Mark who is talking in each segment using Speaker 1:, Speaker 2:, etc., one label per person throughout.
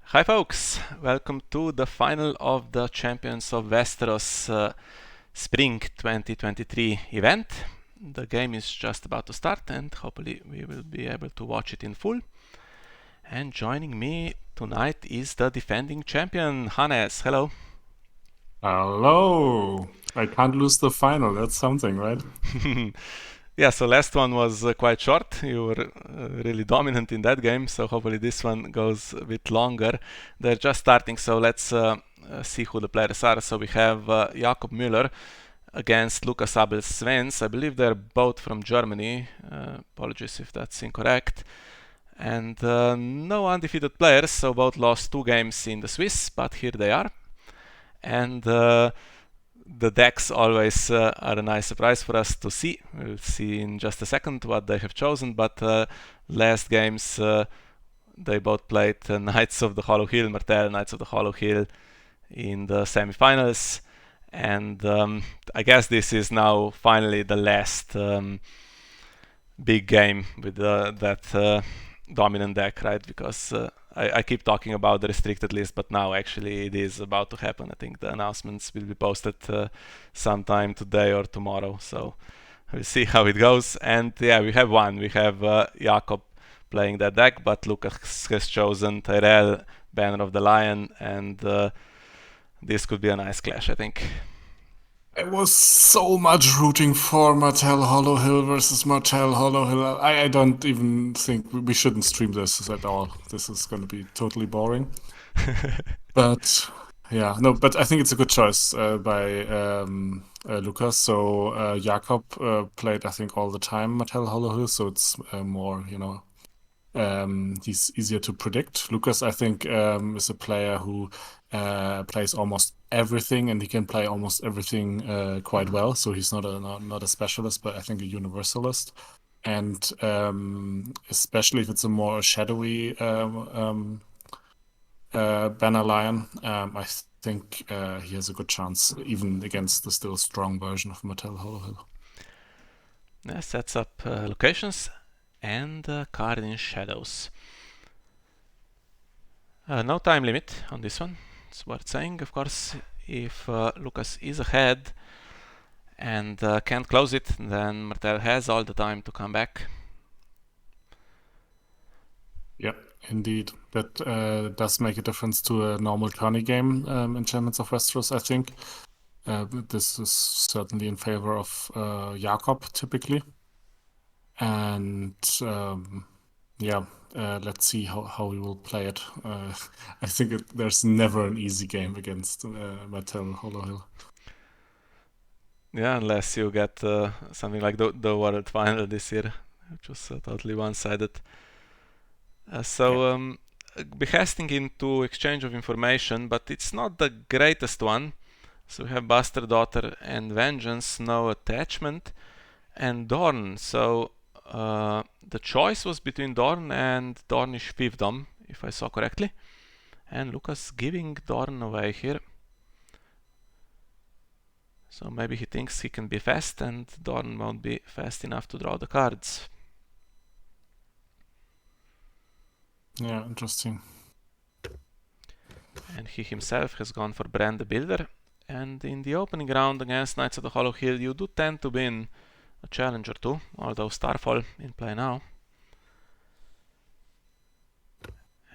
Speaker 1: Hi folks, welcome to the final of the Champions of Westeros Spring 2023 event. The game is just about to start and hopefully we will be able to watch it in full. And joining me tonight is the defending champion, Hannes. Hello.
Speaker 2: Hello! I can't lose the final. That's something, right?
Speaker 1: Yeah, so last one was quite short. You were really dominant in that game, so hopefully this one goes a bit longer. They're just starting, so let's see who the players are. So we have Jakob Müller against Lukas Abels-Vehns. I believe they're both from Germany. Apologies if that's incorrect. And no undefeated players, so both lost 2 games in the Swiss, but here they are. And the decks always are a nice surprise for us to see. We'll see in just a second what they have chosen, but last games they both played Knights of the Hollow Hill, Martell, Knights of the Hollow Hill in the semifinals. And I guess this is now finally the last big game with that dominant deck, right? Because I keep talking about the restricted list, but now actually it is about to happen. I think the announcements will be posted sometime today or tomorrow. So we'll see how it goes. And yeah, we have one. We have Jakob playing that deck, but Lukas has chosen Tyrell, Banner of the Lion, and this could be a nice clash, I think.
Speaker 2: I was so much rooting for Martell Hollow Hill versus Martell Hollow Hill. I don't even think we shouldn't stream this at all. This is going to be totally boring. But yeah, no, but I think it's a good choice by Lucas. So Jakob played, I think, all the time Martell Hollow Hill, so it's more, he's easier to predict. Lucas, I think, is a player who plays almost everything, and he can play almost everything quite well. So he's not a specialist, but I think a universalist. And especially if it's a more shadowy Banner Lion, I think he has a good chance, even against the still strong version of Martell Hollow Hill.
Speaker 1: Yeah, sets up locations and card in shadows. No time limit on this one. It's worth saying. Of course, if Lucas is ahead and can't close it, then Martell has all the time to come back.
Speaker 2: Yeah, indeed. That does make a difference to a normal tourney game in Champions of Westeros, I think. This is certainly in favor of Jakob, typically. And yeah, let's see how we will play it. I think there's never an easy game against Martell Hollow Hill.
Speaker 1: Yeah, unless you get something like the World Final this year, which was totally one-sided. So behesting into exchange of information, but it's not the greatest one. So we have Bastard Daughter and Vengeance, no attachment, and Dorn. So the choice was between Dorn and Dornish Fiefdom, if I saw correctly. And Lucas giving Dorn away here. So maybe he thinks he can be fast and Dorn won't be fast enough to draw the cards.
Speaker 2: Yeah, interesting.
Speaker 1: And he himself has gone for Bran the Builder. And in the opening round against Knights of the Hollow Hill, you do tend to win a challenge or two, although Starfall in play now.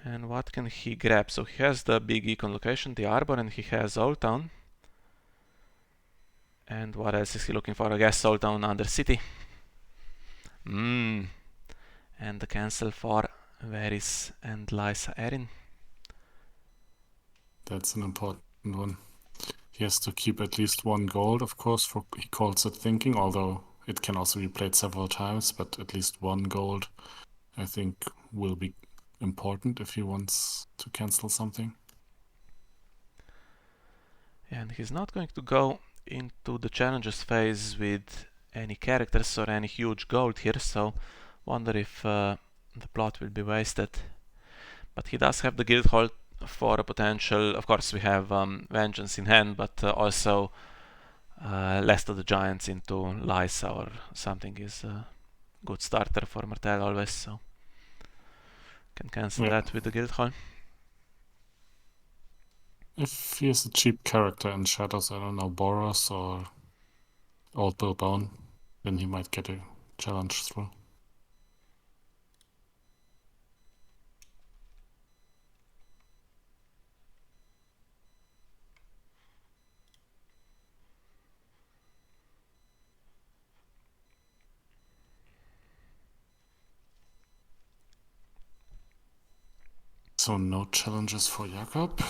Speaker 1: And what can he grab? So he has the big econ location, the Arbor, and he has Old Town. And what else is he looking for? I guess Old Town Undercity. And the cancel for Varys and Lysa Arryn.
Speaker 2: That's an important one. He has to keep at least 1 gold, of course, for he calls it thinking, although it can also be played several times, but at least 1 gold, I think, will be important if he wants to cancel something.
Speaker 1: And he's not going to go into the challenges phase with any characters or any huge gold here, so wonder if the plot will be wasted. But he does have the Guildhall for a potential. Of course, we have Vengeance in hand, but also Last of the Giants into Lysa or something is a good starter for Martell always. So Can cancel that with the Guildhall.
Speaker 2: If he is a cheap character in Shadows, I don't know, Boros or Old Bill Bone, then he might get a challenge through. So no challenges for Jakob.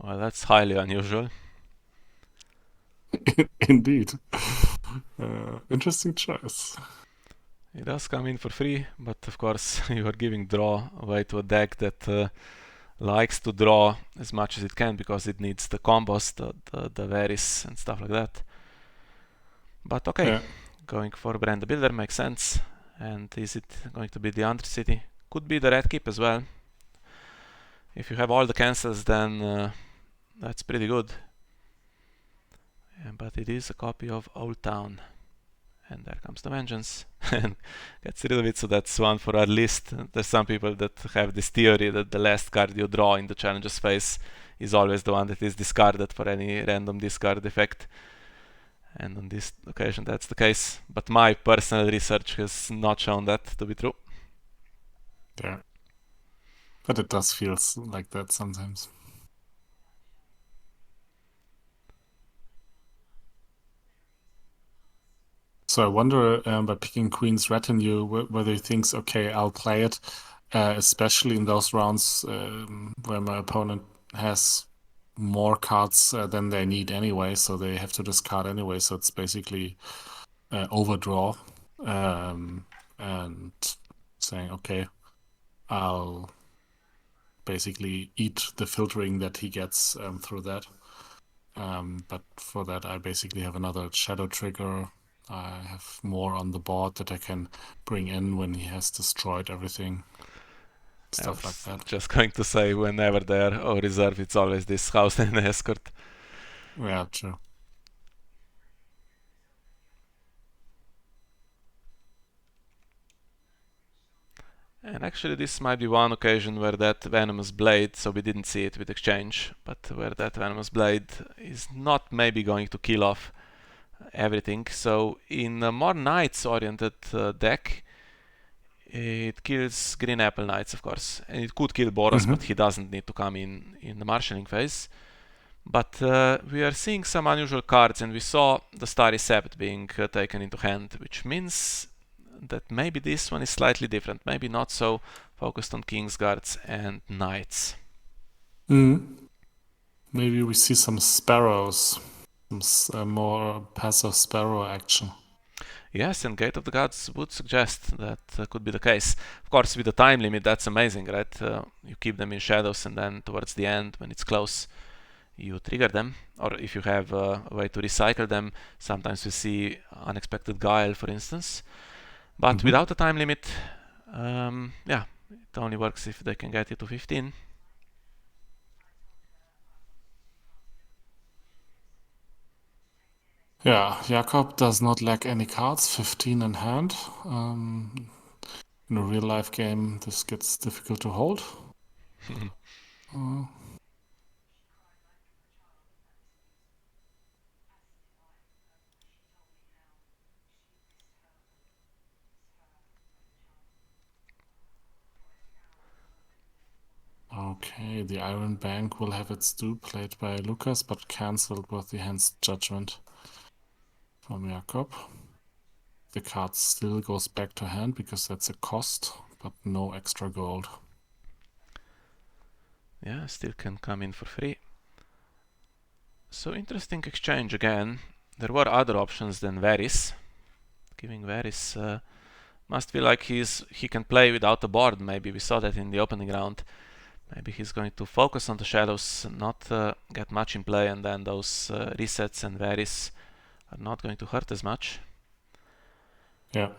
Speaker 1: Well, that's highly unusual.
Speaker 2: Indeed. Interesting choice.
Speaker 1: It does come in for free, but of course you are giving draw away to a deck that likes to draw as much as it can because it needs the combos, the Varys and stuff like that. But okay, going for Brand the Builder makes sense. And is it going to be the Undercity? Could be the Red Keep as well. If you have all the cancels, then that's pretty good. But it is a copy of Old Town. And there comes the Vengeance. And gets rid of it, so that's one for our list. There's some people that have this theory that the last card you draw in the challenger's phase is always the one that is discarded for any random discard effect. And on this occasion that's the case. But my personal research has not shown that to be true.
Speaker 2: Yeah. But it does feel like that sometimes. So I wonder, by picking Queen's Retinue, whether he thinks, okay, I'll play it, especially in those rounds where my opponent has more cards than they need anyway, so they have to discard anyway. So it's basically overdraw, and saying, okay, I'll basically eat the filtering that he gets through that. But for that, I basically have another shadow trigger. I have more on the board that I can bring in when he has destroyed everything. Stuff like that.
Speaker 1: Just going to say, whenever they are on reserve, it's always this house and escort.
Speaker 2: Yeah, true.
Speaker 1: And actually this might be one occasion where that Venomous Blade, so we didn't see it with exchange, but where that Venomous Blade is not maybe going to kill off everything. So in a more Knights oriented deck, it kills Green Apple Knights, of course, and it could kill Boros, but he doesn't need to come in the marshalling phase. But we are seeing some unusual cards, and we saw the Starry Sept being taken into hand, which means that maybe this one is slightly different, maybe not so focused on Kingsguards and Knights.
Speaker 2: Maybe we see some Sparrows, some more passive Sparrow action.
Speaker 1: Yes, and Gate of the Gods would suggest that could be the case. Of course, with the time limit, that's amazing, right? You keep them in shadows, and then towards the end, when it's close, you trigger them. Or if you have a way to recycle them, sometimes we see Unexpected Guile, for instance. But without a time limit, yeah, it only works if they can get you to 15.
Speaker 2: Yeah, Jakob does not lack any cards, 15 in hand. In a real life game, this gets difficult to hold. Okay, the Iron Bank will have its due played by Lukas, but cancelled with the Hand's Judgment from Jakob. The card still goes back to hand because that's a cost, but no extra gold.
Speaker 1: Yeah, still can come in for free. So interesting exchange again. There were other options than Varys. Giving Varys must feel like he can play without a board. Maybe we saw that in the opening round. Maybe he's going to focus on the shadows, not get much in play, and then those resets and Varys are not going to hurt as much.
Speaker 2: Yeah.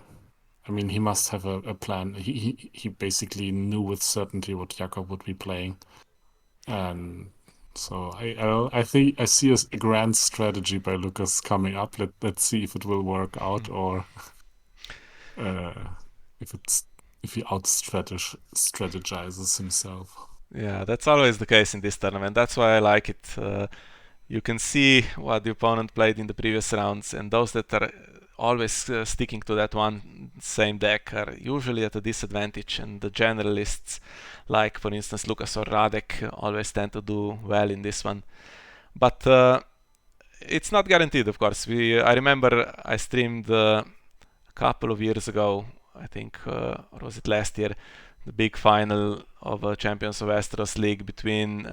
Speaker 2: I mean, he must have a plan. He basically knew with certainty what Jakob would be playing. And So I think I see a grand strategy by Lucas coming up. Let's see if it will work out or uh, if it's if he strategizes himself.
Speaker 1: Yeah, that's always the case in this tournament. That's why I like it. You can see what the opponent played in the previous rounds, and those that are always sticking to that one same deck are usually at a disadvantage. And the generalists, like for instance Lucas or Radek, always tend to do well in this one. But it's not guaranteed, of course. I remember I streamed a couple of years ago, I think, or was it last year, the big final of a Champions of Westeros League between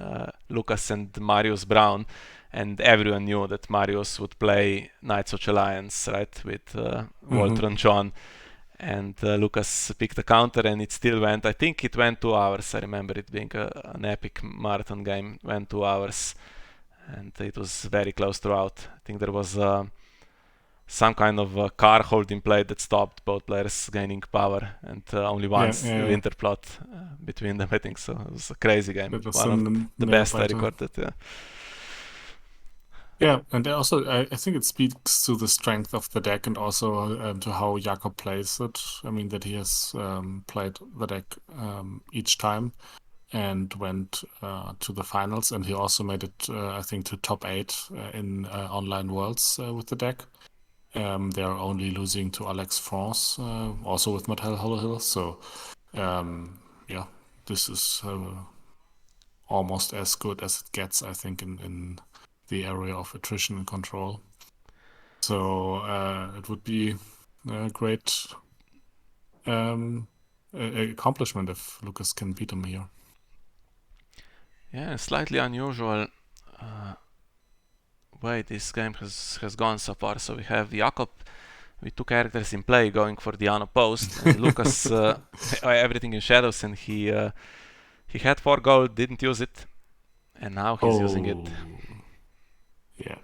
Speaker 1: Lucas and Marius Brown, and everyone knew that Marius would play Knights of the Alliance, right, with Walter
Speaker 2: Hmm.
Speaker 1: and John, and Lucas picked a counter, and it still went. I think it went 2 hours. I remember it being an epic marathon game. Went 2 hours, and it was very close throughout. I think there was some kind of car holding plate that stopped both players gaining power, and only
Speaker 2: Yeah,
Speaker 1: once
Speaker 2: yeah, yeah.
Speaker 1: winter plot between them, I think. So it was a crazy game,
Speaker 2: That was
Speaker 1: one
Speaker 2: a
Speaker 1: of the
Speaker 2: nail
Speaker 1: best I
Speaker 2: biter.
Speaker 1: recorded. Yeah.
Speaker 2: Yeah, and also I think it speaks to the strength of the deck and also to how Jakob plays it. I mean that he has played the deck each time and went to the finals, and he also made it, I think, to top eight in online worlds with the deck. They are only losing to Alex France, also with Martell Hill. So yeah, this is almost as good as it gets, I think, in the area of attrition and control. So it would be a great um, accomplishment if Lucas can beat him here.
Speaker 1: Yeah, slightly unusual uh, way this game has gone so far. So we have Jakob with two characters in play going for the unopposed, and Lucas everything in shadows, and he had 4 gold, didn't use it, and now he's using it.
Speaker 2: Oh, yeah.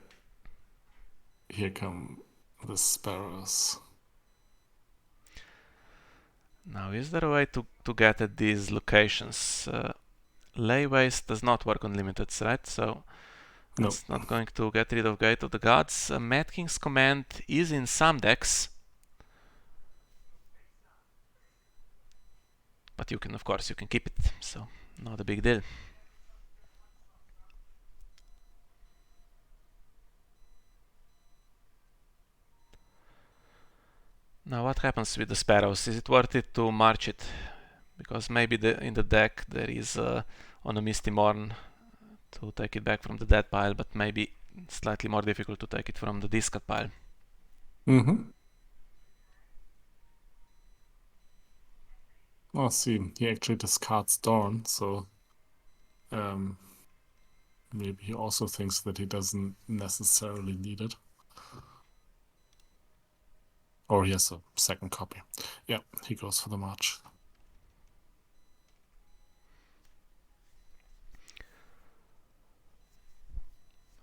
Speaker 2: Here come the sparrows.
Speaker 1: Now, is there a way to get at these locations? Layways does not work on limiteds, right? So
Speaker 2: No.
Speaker 1: that's not going to get rid of Gate of the Gods. Mad King's Command is in some decks, but you can, of course, you can keep it. So not a big deal. Now, what happens with the sparrows? Is it worth it to march it? Because maybe in the deck there is on a Misty Morn to take it back from the dead pile, but maybe slightly more difficult to take it from the discard pile.
Speaker 2: Mm-hmm. Oh, see, he actually discards Dawn, so um, maybe he also thinks that he doesn't necessarily need it. Or he has a second copy. Yeah, he goes for the march.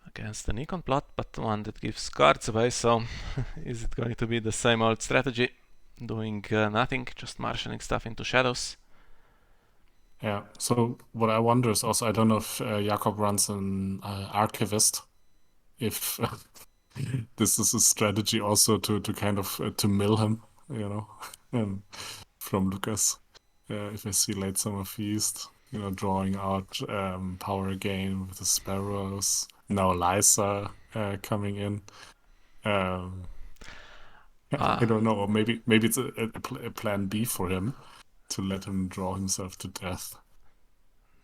Speaker 1: Against the Nikon plot, but one that gives cards away, so is it going to be the same old strategy? Doing nothing, just marshalling stuff into shadows?
Speaker 2: Yeah, so what I wonder is also, I don't know if Jakob runs an archivist, if this is a strategy also to kind of to mill him, you know, um, from Lucas. If I see Late Summer Feast, drawing out power gain with the sparrows. Now Lysa coming in. Um, I
Speaker 1: Ah,
Speaker 2: don't know. Or maybe it's a plan B for him to let him draw himself to death.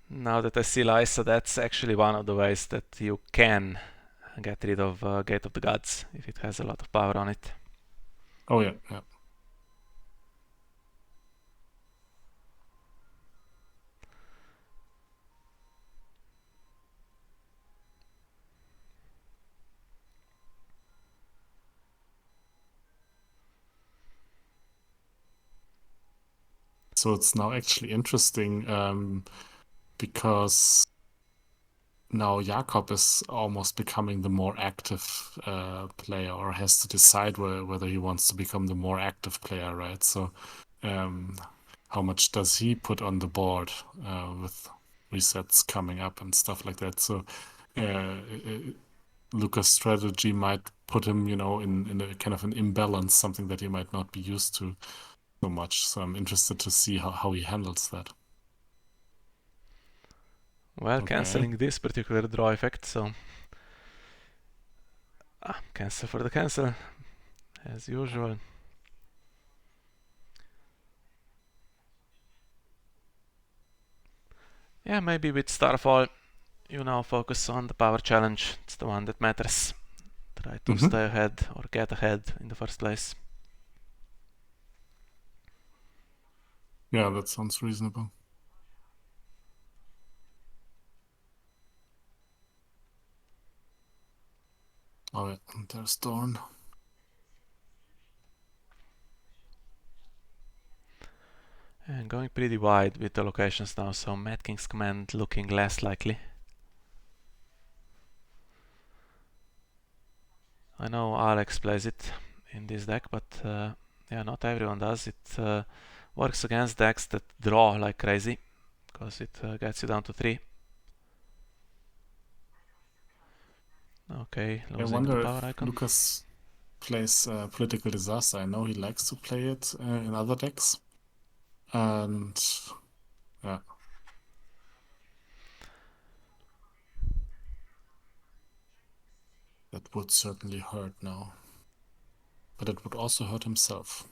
Speaker 1: now that I see Lysa, that's actually one of the ways that you can get rid of Gate of the Gods if it has a lot of power on it.
Speaker 2: Oh yeah, yeah. So it's now actually interesting because now Jakob is almost becoming the more active player, or has to decide whether he wants to become the more active player, right? So, um, how much does he put on the board with resets coming up and stuff like that. So Lukas' strategy might put him, in a kind of an imbalance, something that he might not be used to so much. So I'm interested to see how he handles that.
Speaker 1: Well,
Speaker 2: Okay.
Speaker 1: cancelling this particular draw effect, so cancel for the cancel, as usual. Yeah, maybe with Starfall, you now focus on the power challenge. It's the one that matters. Try to stay ahead or get ahead in the first place.
Speaker 2: Yeah, that sounds reasonable. Oh, yeah, and there's Dawn.
Speaker 1: And going pretty wide with the locations now, so Mad King's Command looking less likely. I know Alex plays it in this deck, but yeah, not everyone does. It works against decks that draw like crazy, because it gets you down to 3. Okay,
Speaker 2: I
Speaker 1: losing the
Speaker 2: wonder
Speaker 1: power
Speaker 2: if
Speaker 1: icon.
Speaker 2: Lukas plays Political Disaster. I know he likes to play it in other decks. And yeah. That would certainly hurt now. But it would also hurt himself.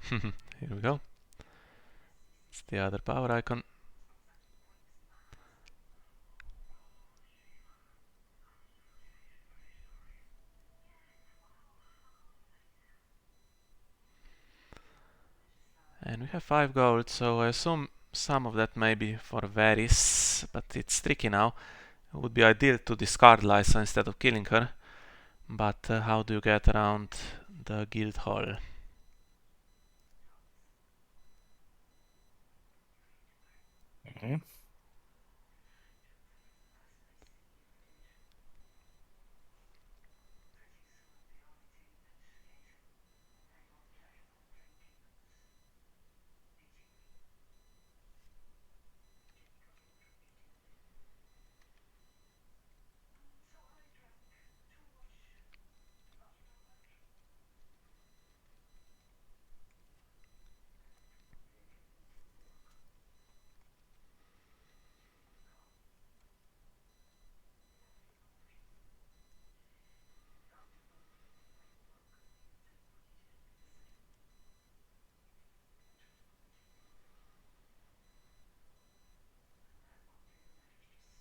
Speaker 1: Here we go. It's the other power icon. And we have 5 gold, so I assume some of that may be for Varys, but it's tricky now. It would be ideal to discard Lysa instead of killing her, but how do you get around the guild hall?
Speaker 2: Okay.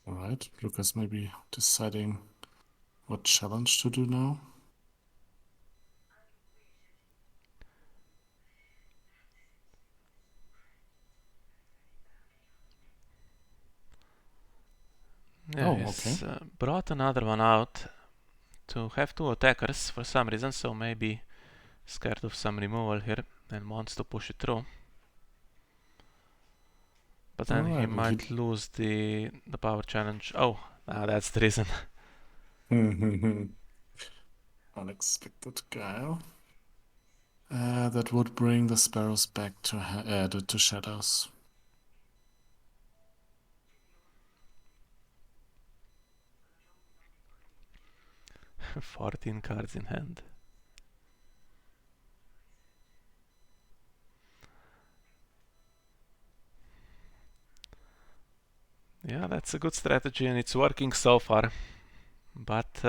Speaker 2: All right. Lukas maybe deciding what challenge to do now.
Speaker 1: Yeah,
Speaker 2: Oh, okay.
Speaker 1: he's brought another one out to have 2 attackers for some reason, so maybe scared of some removal here and wants to push it through. But then he
Speaker 2: Alright,
Speaker 1: might lose the power challenge. Oh, that's the reason.
Speaker 2: Unexpected guile. That would bring the sparrows back to shadows.
Speaker 1: 14 cards in hand. Yeah, that's a good strategy and it's working so far. But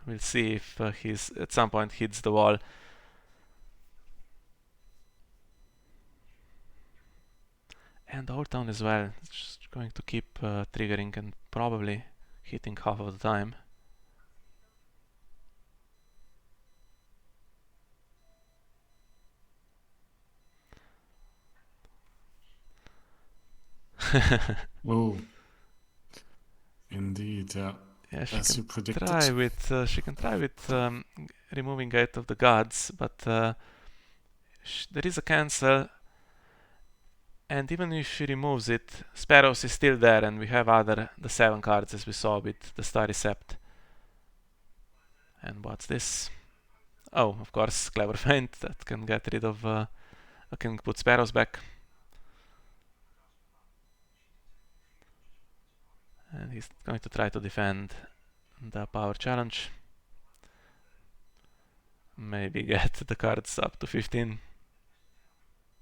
Speaker 1: we'll see if he's at some point hits the wall. And Old Town as well. It's just going to keep triggering and probably hitting half of the time.
Speaker 2: Oh, indeed, yeah.
Speaker 1: Yeah,
Speaker 2: As you predicted.
Speaker 1: she can try with removing Gate of the Gods, but there is a cancel. And even if she removes it, Sparrows is still there, and we have the 7 cards as we saw with the Starry Sept. And what's this? Oh, of course, Clever Feint that can get rid of, can put Sparrows back. And he's going to try to defend the power challenge. Maybe get the cards up to 15.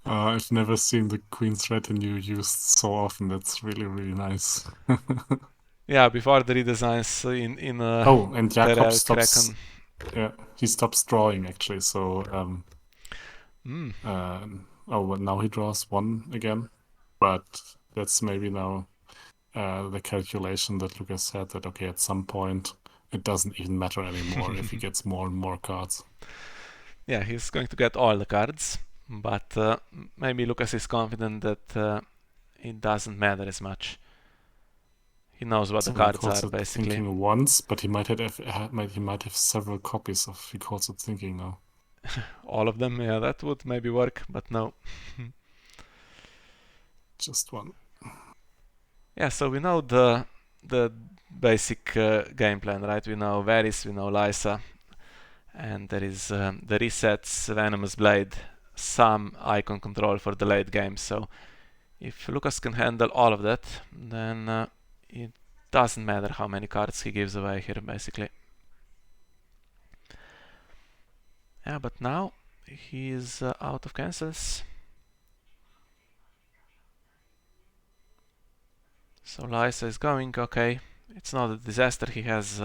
Speaker 2: I've never seen the Queen's Retinue used so often. That's really, really nice.
Speaker 1: Yeah, before the redesigns in
Speaker 2: Oh, and Jakob
Speaker 1: Tyrell,
Speaker 2: stops.
Speaker 1: Kraken.
Speaker 2: Yeah, he stops drawing actually. So, well, now he draws 1 again. But that's maybe now the calculation that Lucas said that, okay, at some point it doesn't even matter anymore if he gets more and more cards.
Speaker 1: Yeah, he's going to get all the cards, but maybe Lucas is confident that it doesn't matter as much. He knows what
Speaker 2: So
Speaker 1: the cards
Speaker 2: calls
Speaker 1: are,
Speaker 2: it
Speaker 1: basically.
Speaker 2: thinking once, but he might have several copies of He Calls It Thinking now.
Speaker 1: All of them, yeah, that would maybe work, but no.
Speaker 2: Just 1.
Speaker 1: Yeah, so we know the basic game plan, right? We know Varys, we know Lysa, and there is the resets, Venomous Blade, some icon control for the late game. So if Lucas can handle all of that, then it doesn't matter how many cards he gives away here, basically. Yeah, but now he is out of cancels. So Lysa is going, okay. It's not a disaster. He has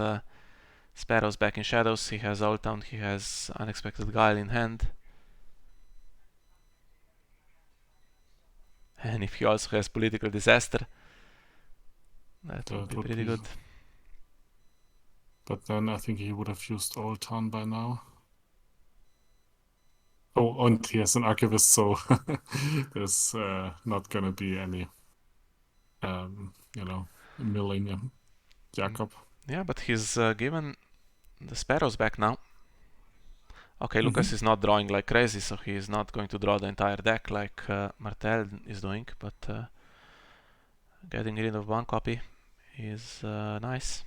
Speaker 1: Sparrows back in Shadows, he has Old Town, he has Unexpected Guile in hand. And if he also has Political Disaster, that would be pretty good.
Speaker 2: But then I think he would have used Old Town by now. Oh, and he has an Archivist, so there's not gonna be any, milling Jakob.
Speaker 1: Yeah, but he's given the Sparrows back now. Okay, Lucas is not drawing like crazy, so he is not going to draw the entire deck like Martell is doing, but getting rid of 1 copy is nice.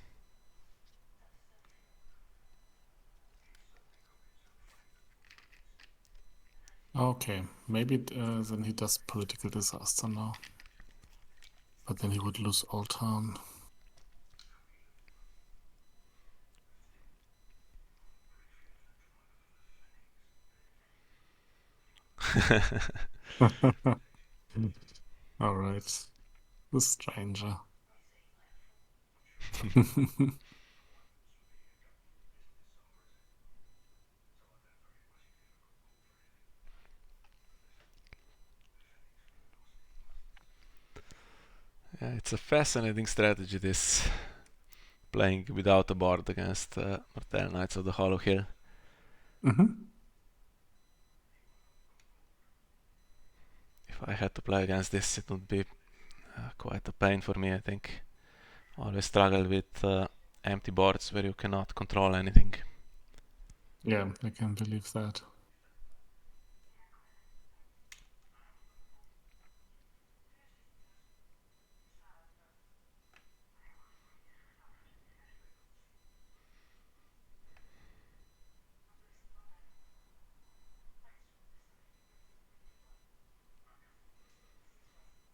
Speaker 2: Okay, maybe then he does Political Disaster now. But then he would lose Old Town. All right. The Stranger.
Speaker 1: Yeah, it's a fascinating strategy, this playing without a board against Martell Knights of the Hollow Hill. If I had to play against this, it would be quite a pain for me, I think. Always struggle with empty boards where you cannot control anything.
Speaker 2: Yeah, I can believe that.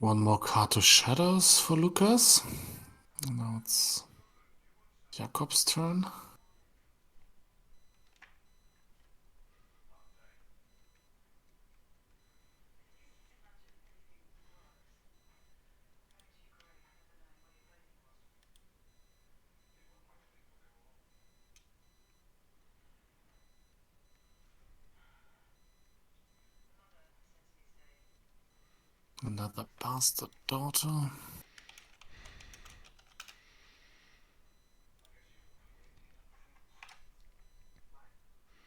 Speaker 2: One more card to Shadows for Lucas. Now it's Jakob's turn. Another bastard daughter.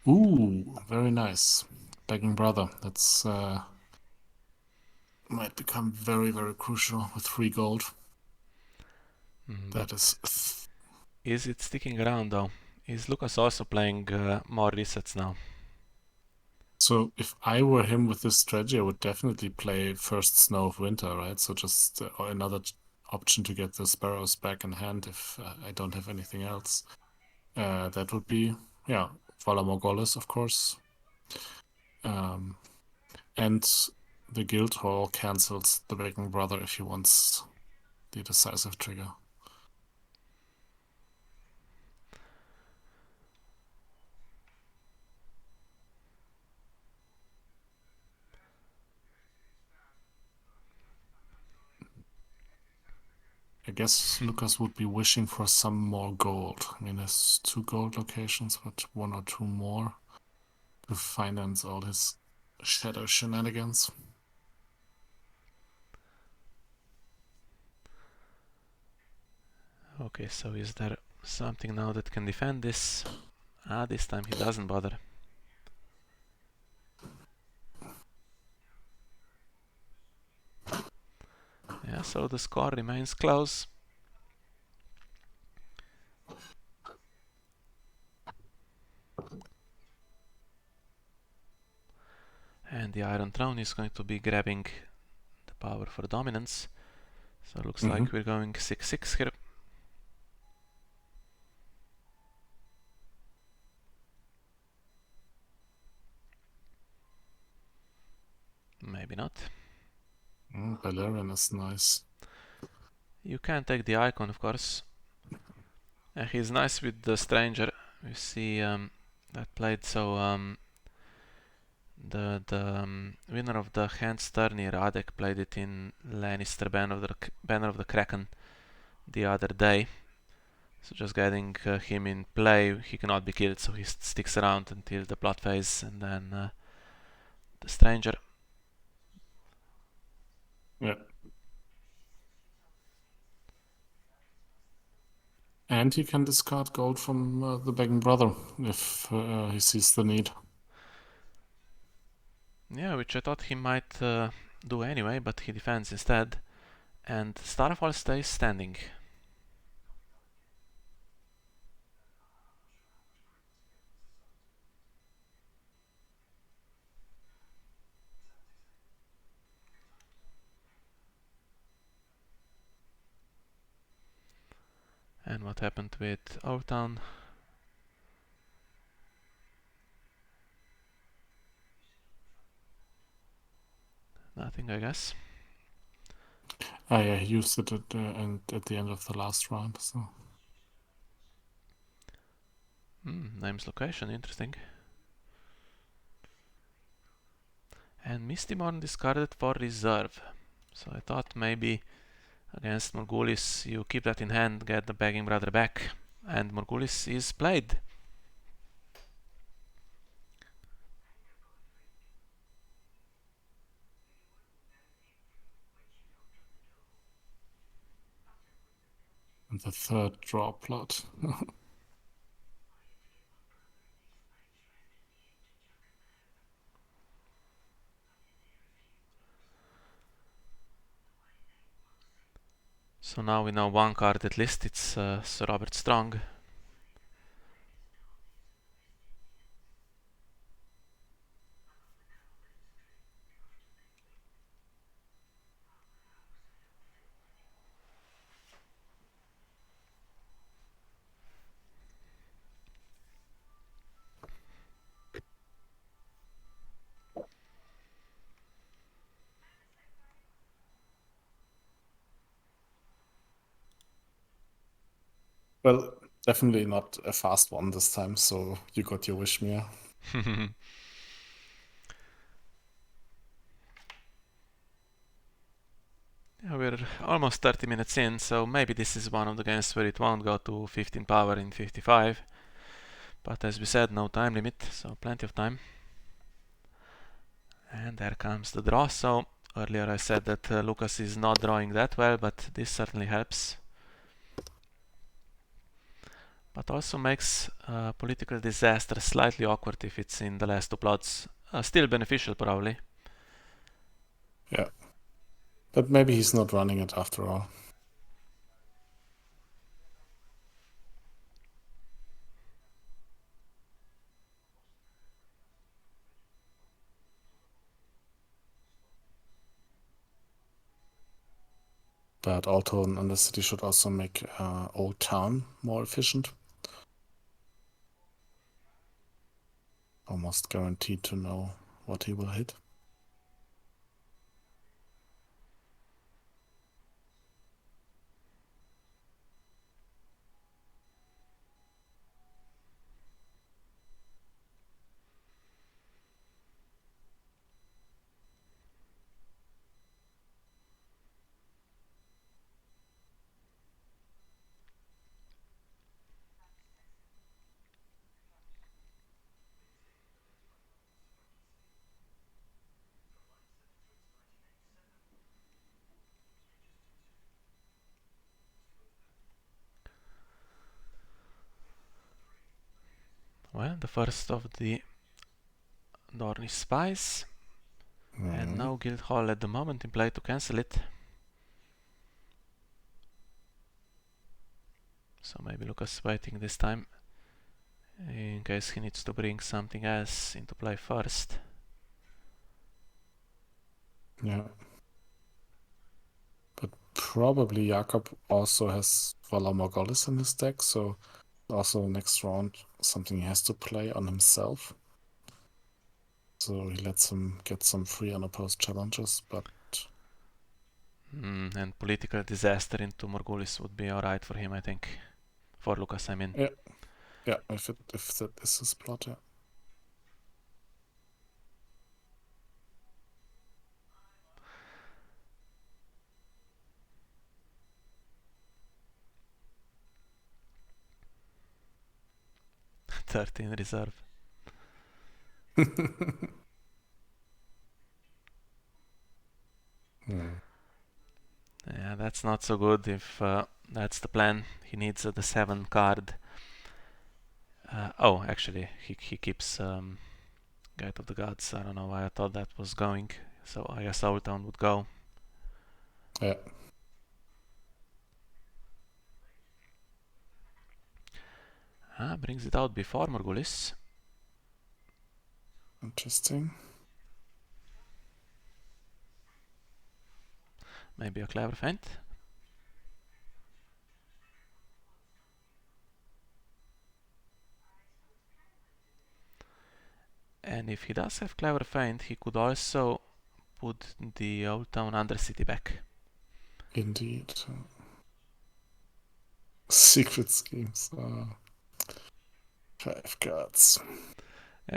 Speaker 2: Ooh, very nice. Begging Brother. That's might become very, very crucial with 3 gold. That
Speaker 1: is it sticking around though? Is Lucas also playing more resets now?
Speaker 2: So if I were him with this strategy, I would definitely play first Snow of Winter, right? So just another option to get the sparrows back in hand if I don't have anything else. That would be, yeah, Valar Morghulis, of course. And the Guild Hall cancels the Begging Brother if he wants the decisive trigger. I guess Lukas would be wishing for some more gold. I mean, there's 2 gold locations, but 1 or 2 more to finance all his shadow shenanigans.
Speaker 1: Okay, so is there something now that can defend this? This time he doesn't bother. Yeah, so the score remains close. And the Iron Throne is going to be grabbing the power for dominance. So it looks like we're going 6-6 here. Maybe not.
Speaker 2: Balerion is nice.
Speaker 1: You can take the icon, of course. He's nice with the stranger. We see that played, so the winner of the Hans Tourney, Radek, played it in Lannister Banner of the Kraken the other day. So just getting him in play, he cannot be killed, so he sticks around until the plot phase, and then the stranger.
Speaker 2: Yeah. And he can discard gold from the Begging Brother if he sees the need.
Speaker 1: Yeah, which I thought he might do anyway, but he defends instead. And Starfall stays standing. And what happened with Owtown? Nothing, I guess.
Speaker 2: Yeah, he used it at the end of the last round. So
Speaker 1: Name's location, interesting. And Mistymorn discarded for reserve. So I thought maybe against Morghulis you keep that in hand, get the Begging Brother back, and Morghulis is played.
Speaker 2: and the third draw plot.
Speaker 1: So now we know one card at least, it's Sir Robert Strong.
Speaker 2: Well, definitely not a fast one this time, so you got your wish, Mia.
Speaker 1: Yeah, we're almost 30 minutes in, so maybe this is one of the games where it won't go to 15 power in 55. But as we said, no time limit, so plenty of time. And there comes the draw. So earlier I said that Lukas is not drawing that well, but this certainly helps. But also makes political disaster slightly awkward if it's in the last 2 plots. Still beneficial, probably.
Speaker 2: Yeah. But maybe he's not running it after all. But Old Town and the city should also make Old Town more efficient. Almost guaranteed to know what he will hit.
Speaker 1: Well, the first of the Dornish spies. And no Guildhall at the moment in play to cancel it. So maybe Lukas waiting this time in case he needs to bring something else into play first.
Speaker 2: Yeah. But probably Jakob also has Valar Morghulis in his deck, so also next round something he has to play on himself. So he lets him get some free unopposed challenges, but
Speaker 1: And political disaster into Morghulis would be alright for him, I think. For Lukas, I mean.
Speaker 2: yeah, if that is his plot, yeah.
Speaker 1: "13 reserve." Yeah, that's not so good if that's the plan. He needs the 7 card. Oh, actually, he keeps Gate of the Gods. I don't know why I thought that was going. So I guess Old Town would go.
Speaker 2: Yeah.
Speaker 1: Brings it out before Morghulis.
Speaker 2: Interesting.
Speaker 1: Maybe a clever feint. And if he does have clever feint, he could also put the Old Town Undercity back.
Speaker 2: Indeed. Secret schemes. 5 cards.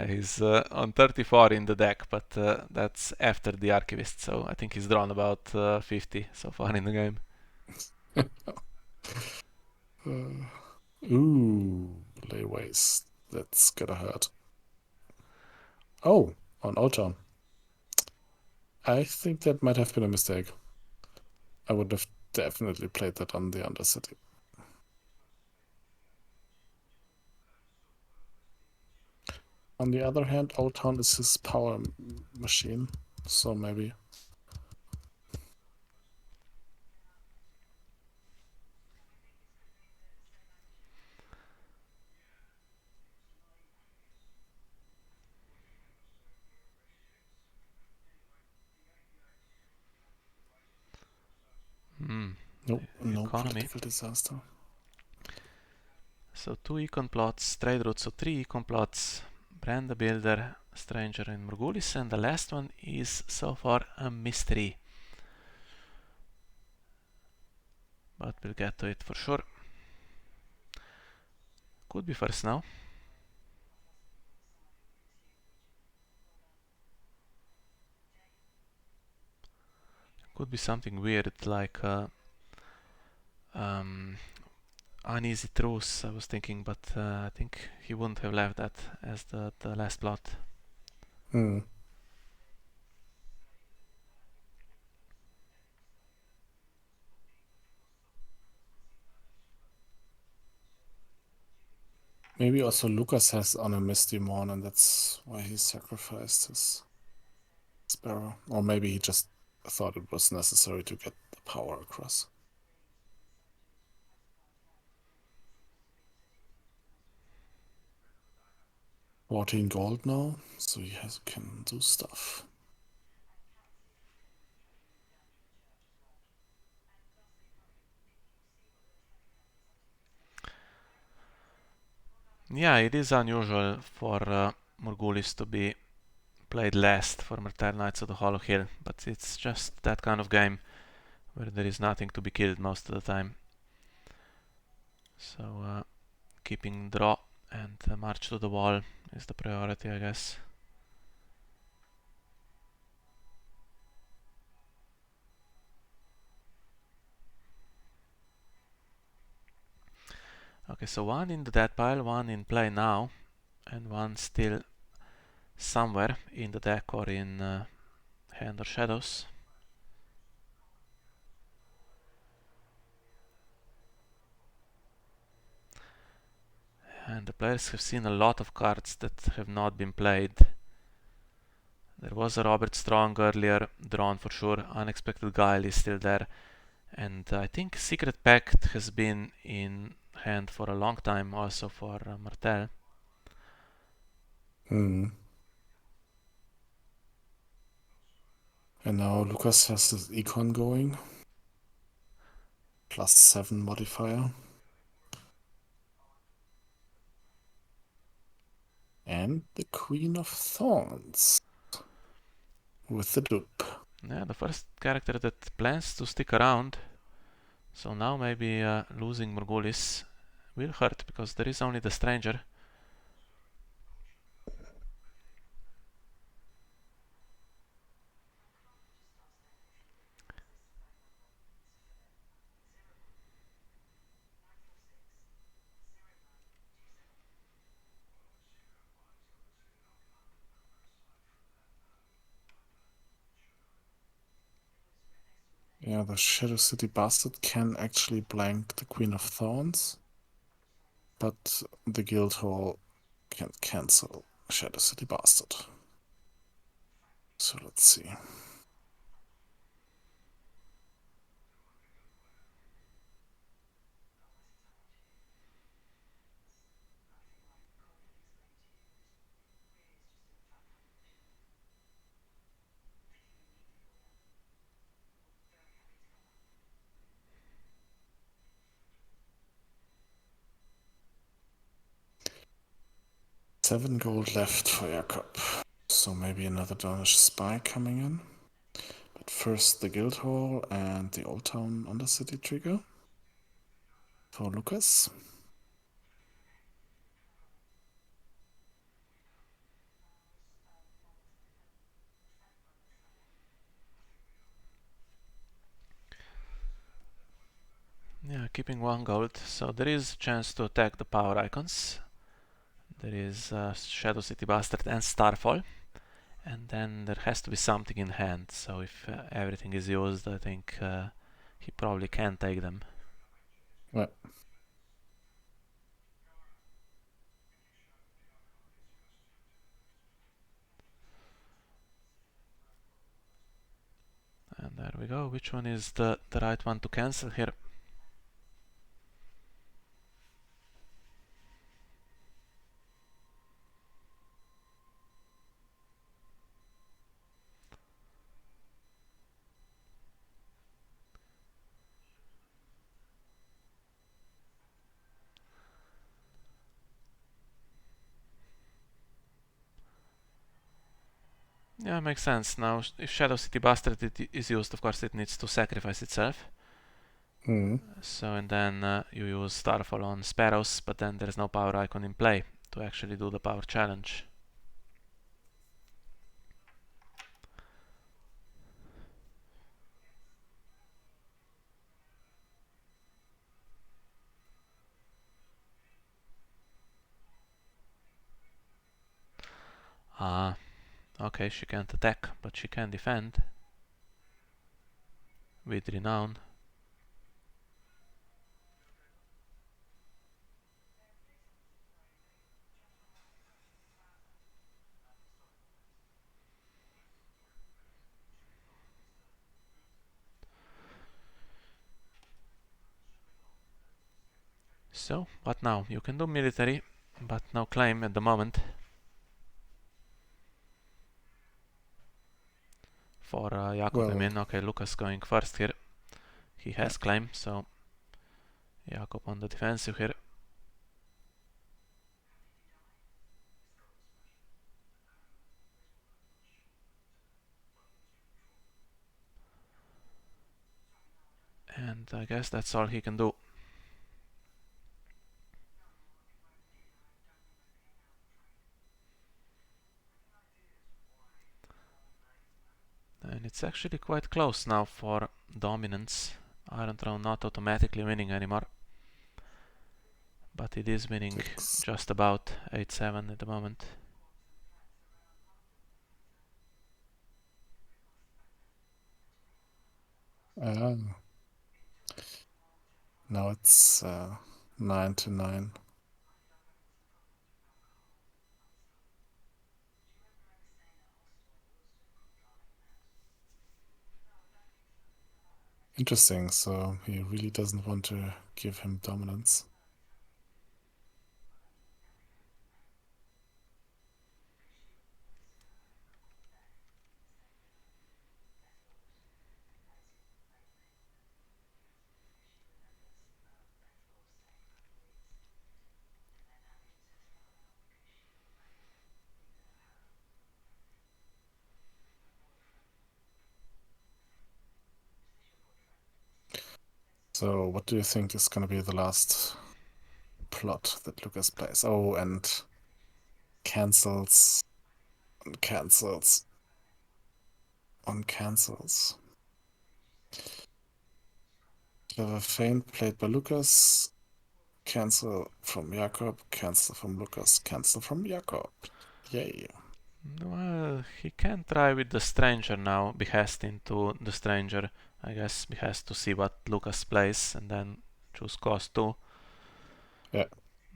Speaker 1: He's on 34 in the deck, but that's after the Archivist, so I think he's drawn about 50 so far in the game.
Speaker 2: Layways. That's gonna hurt. Oh, on Old Town. I think that might have been a mistake. I would have definitely played that on the Undercity. On the other hand, Old Town is his power machine, so maybe. No political disaster.
Speaker 1: So 2 econ plots, trade routes, so 3 econ plots, Brand the Builder, Stranger in Morghulis, and the last one is so far a mystery. But we'll get to it for sure. Could be first now. Could be something weird like Uneasy Truce, I was thinking, but I think he wouldn't have left that as the last plot.
Speaker 2: Maybe also Lukas has on a Misty Morn, and that's why he sacrificed his Sparrow. Or maybe he just thought it was necessary to get the power across. 14 gold now, so he can do stuff.
Speaker 1: Yeah, it is unusual for Morghulis to be played last for Martell Knights of the Hollow Hill, but it's just that kind of game where there is nothing to be killed most of the time. So keeping draw and march to the wall is the priority, I guess. Okay, so one in the dead pile, one in play now, and one still somewhere in the deck or in hand or shadows. And the players have seen a lot of cards that have not been played. There was a Robert Strong earlier, drawn for sure. Unexpected Guile is still there. And I think Secret Pact has been in hand for a long time also for Martell.
Speaker 2: And now Lukas has his econ going. +7 modifier. And the Queen of Thorns with the dupe.
Speaker 1: Yeah, the first character that plans to stick around. So now maybe losing Morghulis will hurt because there is only the Stranger.
Speaker 2: Yeah, the Shadow City Bastard can actually blank the Queen of Thorns, but the Guildhall can cancel Shadow City Bastard. So let's see. Seven gold left for Jakob. So maybe another Danish spy coming in. But first the Guildhall and the Old Town Undercity trigger for Lukas.
Speaker 1: Yeah, keeping one gold. So there is a chance to attack the power icons. There is Shadow City Bastard and Starfall. And then there has to be something in hand. So if everything is used, I think he probably can take them.
Speaker 2: Right.
Speaker 1: And there we go. Which one is the right one to cancel here? Yeah, makes sense. Now, if Shadow City Bastard is used, of course it needs to sacrifice itself. So, and then you use Starfall on Sparrows, but then there's no power icon in play to actually do the power challenge. Ah, okay, she can't attack, but she can defend with Renown. So, what now? You can do military, but no claim at the moment. For Jakob, I mean. Okay, Lukas going first here. He has claim, so Jakob on the defensive here. And I guess that's all he can do. And it's actually quite close now for dominance. Iron Throne not automatically winning anymore. But it is winning just about 8-7 at the moment.
Speaker 2: Now it's 9-9. Interesting, so he really doesn't want to give him dominance. So what do you think is going to be the last plot that Lukas plays? Oh, and cancels and cancels on cancels. Clever feint played by Lukas. Cancel from Jakob. Cancel from Lukas. Cancel from Jakob. Yay.
Speaker 1: Well, he can try with the Stranger now, behest into the Stranger. I guess behest to see what Lukas plays and then choose cost 2.
Speaker 2: Yeah.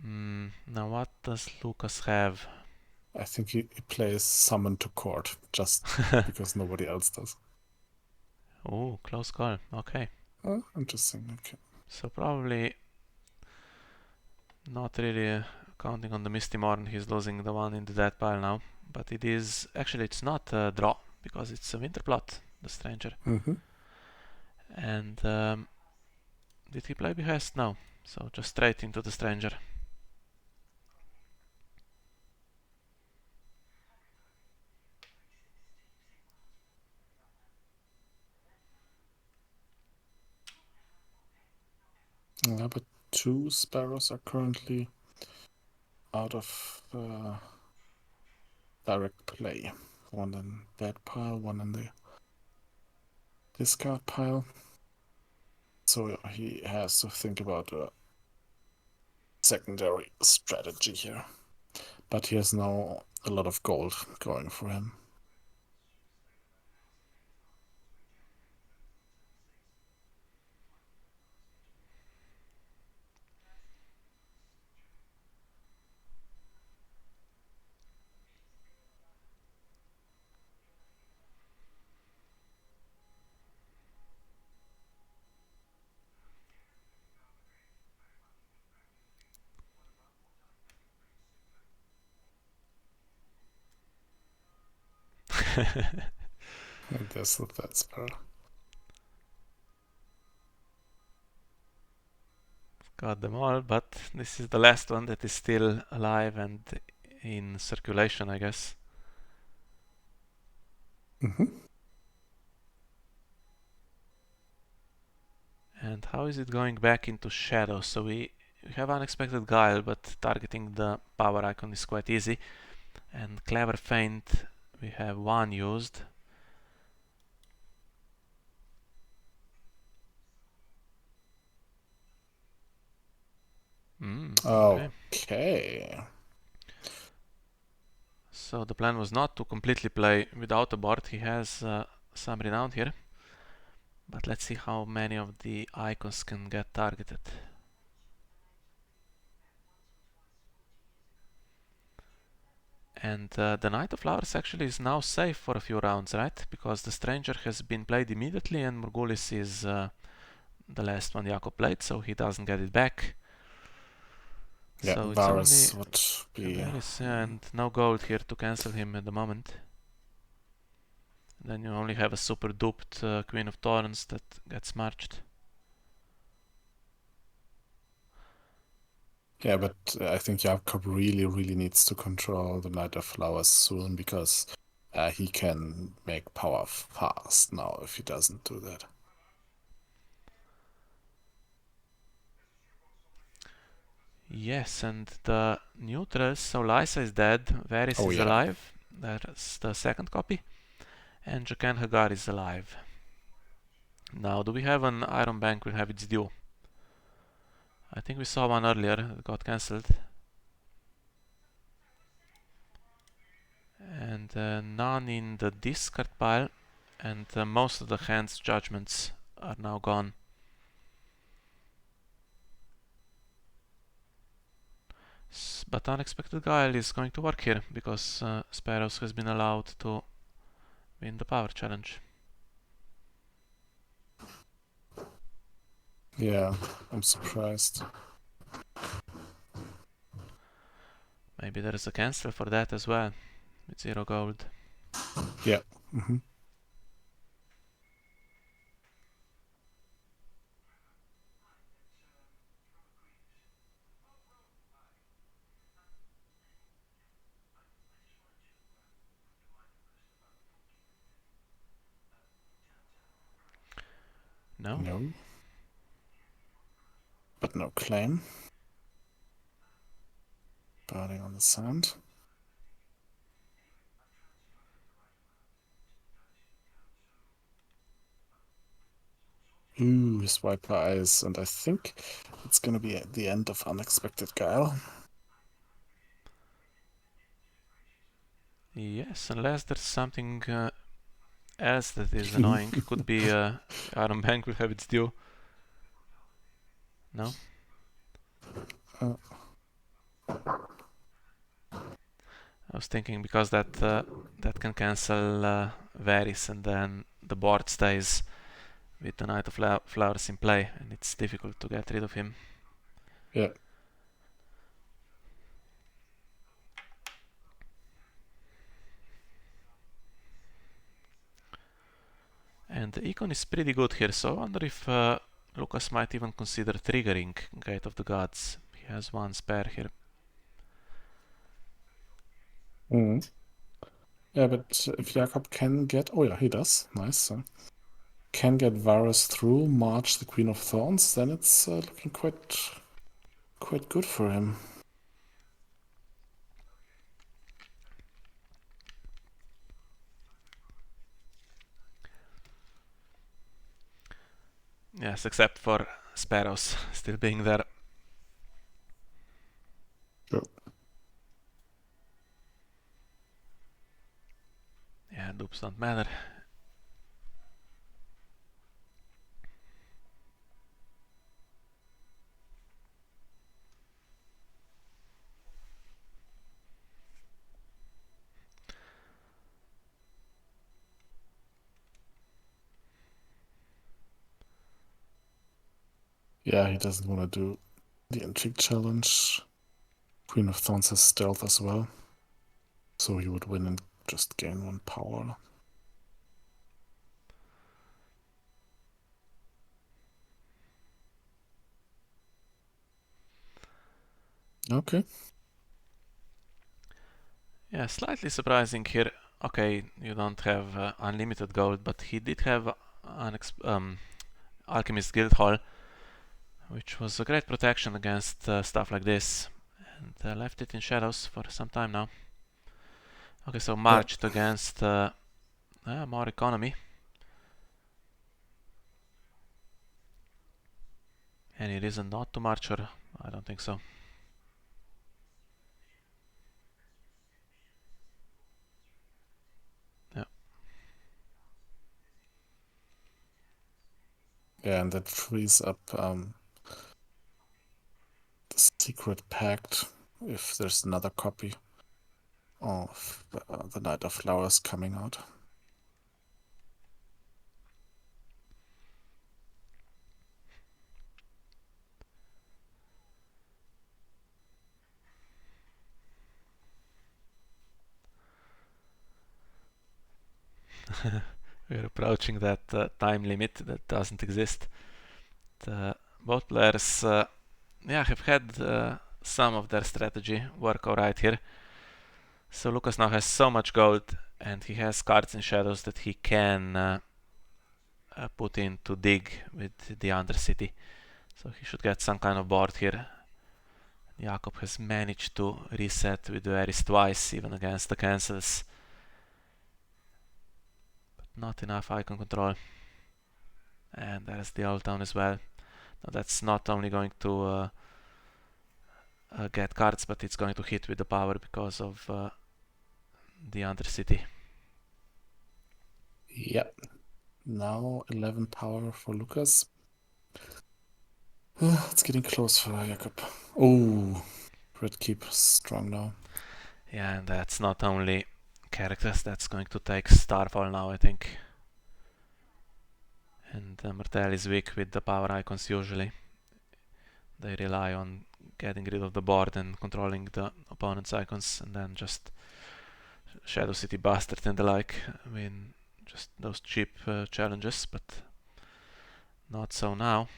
Speaker 1: Now what does Lukas have?
Speaker 2: I think he plays Summon to Court just because nobody else does.
Speaker 1: Oh, close call. Okay.
Speaker 2: Oh, interesting. Okay.
Speaker 1: So probably not really counting on the Misty Morn. He's losing the one in the dead pile now. But it is... Actually, it's not a draw because it's a Winter Plot, the Stranger. And did he play behest? No. So just straight into the Stranger.
Speaker 2: Yeah, but 2 sparrows are currently out of direct play. One in that pile, one in the discard pile. So he has to think about a secondary strategy here. But he has now a lot of gold going for him. And there's the third sparrow.
Speaker 1: Got them all, but this is the last one that is still alive and in circulation, I guess. And how is it going back into shadow? So we have unexpected guile, but targeting the power icon is quite easy. And clever feint, we have one used.
Speaker 2: Okay.
Speaker 1: So the plan was not to completely play without a board. He has some renown here. But let's see how many of the icons can get targeted. And the Knight of Flowers actually is now safe for a few rounds, right? Because the Stranger has been played immediately and Morgulis is the last one Jakob played, so he doesn't get it back.
Speaker 2: Yeah,
Speaker 1: so it's
Speaker 2: Varus
Speaker 1: only
Speaker 2: would be...
Speaker 1: Varys, and no gold here to cancel him at the moment. Then you only have a super duped Queen of Thorns that gets marched.
Speaker 2: Yeah, but I think Jakob really needs to control the Knight of Flowers soon because he can make power fast now if he doesn't do that.
Speaker 1: Yes, and the neutrals, so Lysa is dead, Varys is alive, that's the second copy, and Jaqen Hagar is alive. Now, do we have an Iron Bank will have its due? I think we saw one earlier, it got cancelled. And none in the discard pile, and most of the hand's judgments are now gone. But Unexpected Guile is going to work here, because Sparrows has been allowed to win the power challenge.
Speaker 2: Yeah, I'm surprised.
Speaker 1: Maybe there is a cancel for that as well, with 0 gold.
Speaker 2: Yeah.
Speaker 1: No?
Speaker 2: No. But no claim. Birding on the sand. Ooh, his Viper Eyes, and I think it's gonna be at the end of Unexpected Guile.
Speaker 1: Yes, unless there's something else that is annoying. Could be Iron Bank will have its due. No? I was thinking because that can cancel Varys, and then the board stays with the Knight of Flowers in play, and it's difficult to get rid of him.
Speaker 2: Yeah.
Speaker 1: And the econ is pretty good here, so I wonder if Lukas might even consider triggering Gate of the Gods. He has one spare here.
Speaker 2: Yeah, but if Jakob can get... Oh yeah, he does. Nice. Can get Varys through, March the Queen of Thorns, then it's looking quite good for him.
Speaker 1: Yes, except for Sparrows still being there.
Speaker 2: Sure.
Speaker 1: Yeah, dupes don't matter.
Speaker 2: Yeah, he doesn't want to do the Intrigue challenge. Queen of Thorns has stealth as well. So he would win and just gain 1 power. Okay.
Speaker 1: Yeah, slightly surprising here. Okay, you don't have unlimited gold, but he did have Alchemist Guildhall, which was a great protection against stuff like this, and left it in shadows for some time now. Okay, so marched against more economy. Any reason not to march, or I don't think so.
Speaker 2: Yeah, and that frees up the Secret Pact if there's another copy of the Knight of Flowers coming out.
Speaker 1: We're approaching that time limit that doesn't exist. Both players have had some of their strategy work alright here. So Lukas now has so much gold, and he has cards in shadows that he can put in to dig with the Undercity. So he should get some kind of board here. Jakob has managed to reset with the Varys twice, even against the cancels. But not enough icon control. And there's the Old Town as well. Now that's not only going to get cards, but it's going to hit with the power because of the Undercity.
Speaker 2: Yep. Now 11 power for Lukas. It's getting close for Jakob. Oh, Red Keep strong now.
Speaker 1: Yeah, and that's not only characters, that's going to take Starfall now, I think. And Martell is weak with the power icons usually. They rely on getting rid of the board and controlling the opponent's icons, and then just Shadow City Bastard and the like. I mean, just those cheap challenges, but not so now.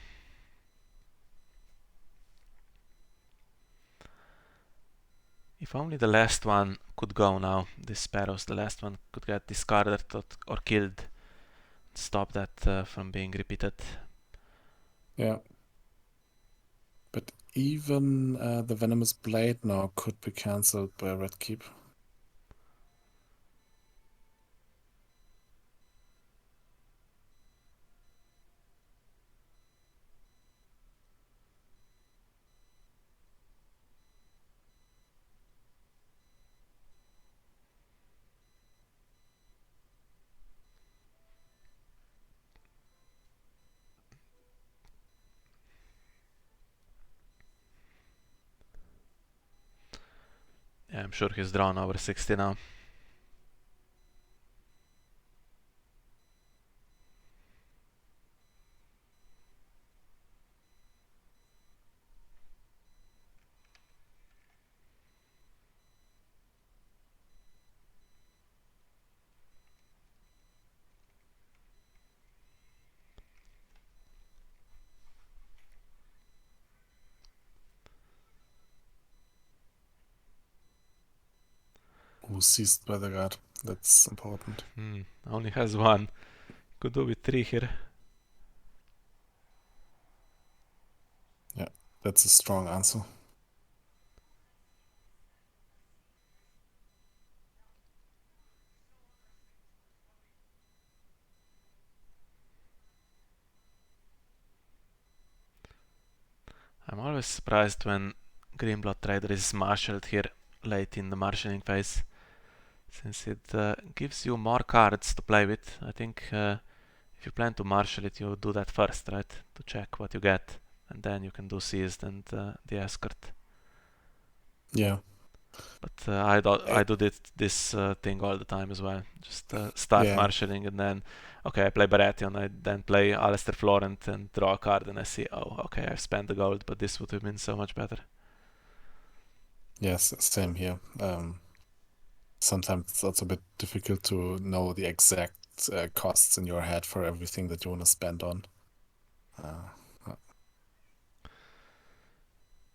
Speaker 1: If only the last one could go now, this Sparrows, the last one could get discarded or killed. Stop that from being repeated.
Speaker 2: Yeah. But even the Venomous Blade now could be cancelled by Red Keep.
Speaker 1: Yeah, I'm sure he's drawn over 60 now.
Speaker 2: Who seized by the guard. That's important.
Speaker 1: Only has one. Could do with 3 here.
Speaker 2: Yeah, that's a strong answer.
Speaker 1: I'm always surprised when Greenblood Trader is marshaled here late in the marshalling phase, since it gives you more cards to play with. I think if you plan to marshal it, you do that first, right? To check what you get, and then you can do seized and the escort.
Speaker 2: Yeah.
Speaker 1: But I do this thing all the time as well. Just start
Speaker 2: Yeah.
Speaker 1: marshalling and then, okay, I play Baratheon, I then play Alistair Florent and draw a card and I see, oh, okay, I've spent the gold, but this would have been so much better.
Speaker 2: Yes, same here. Sometimes it's also a bit difficult to know the exact costs in your head for everything that you want to spend on.